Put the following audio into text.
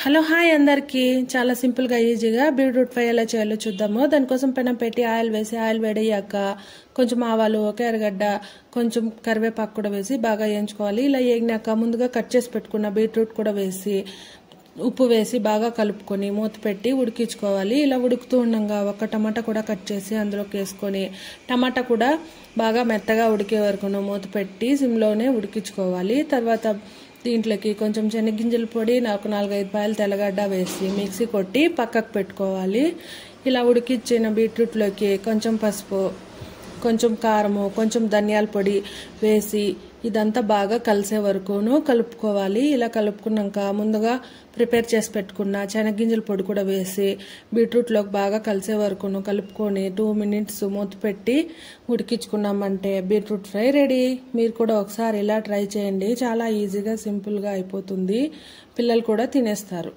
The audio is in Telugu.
హలో హాయ్ అందరికి చాలా సింపుల్ గా ఈజీగా బీట్రూట్ ఫ్రై ఎలా చేయాలో చూద్దాము. దానికోసం పెనం పెట్టి ఆయిల్ వేసి ఆయిల్ వేడయ్యాక కొంచెం ఆవాలు, ఒక ఎర్రగడ్డ, కొంచెం కరివేపాకు కూడా వేసి బాగా వేయించుకోవాలి. ఇలా వేగినాక ముందుగా కట్ చేసి పెట్టుకున్న బీట్రూట్ కూడా వేసి ఉప్పు వేసి బాగా కలుపుకొని మూత పెట్టి ఉడికించుకోవాలి. ఇలా ఉడుకుతూ ఉండగా ఒక టమాటా కూడా కట్ చేసి అందులోకి వేసుకొని టమాటా కూడా బాగా మెత్తగా ఉడికే వరకు మూత పెట్టి సిమ్లోనే ఉడికించుకోవాలి. తర్వాత దీంట్లోకి కొంచెం శనగింజల పొడి, నాకు 4-5 పాయలు తెల్లగడ్డ వేసి మిక్సీ కొట్టి పక్కకు పెట్టుకోవాలి. ఇలా ఉడికించిన బీట్రూట్లోకి కొంచెం పసుపు, కొంచెం కారము, కొంచెం ధనియాల పొడి వేసి ఇదంతా బాగా కలిసే వరకును కలుపుకోవాలి. ఇలా కలుపుకున్నాక ముందుగా ప్రిపేర్ చేసి పెట్టుకున్న శనగింజల పొడి కూడా వేసి బీట్రూట్లోకి బాగా కలిసే వరకును కలుపుకొని 2 మినిట్స్ మూత పెట్టి ఉడికించుకున్నామంటే బీట్రూట్ ఫ్రై రెడీ. మీరు కూడా ఒకసారి ఇలా ట్రై చేయండి. చాలా ఈజీగా సింపుల్గా అయిపోతుంది. పిల్లలు కూడా తినేస్తారు.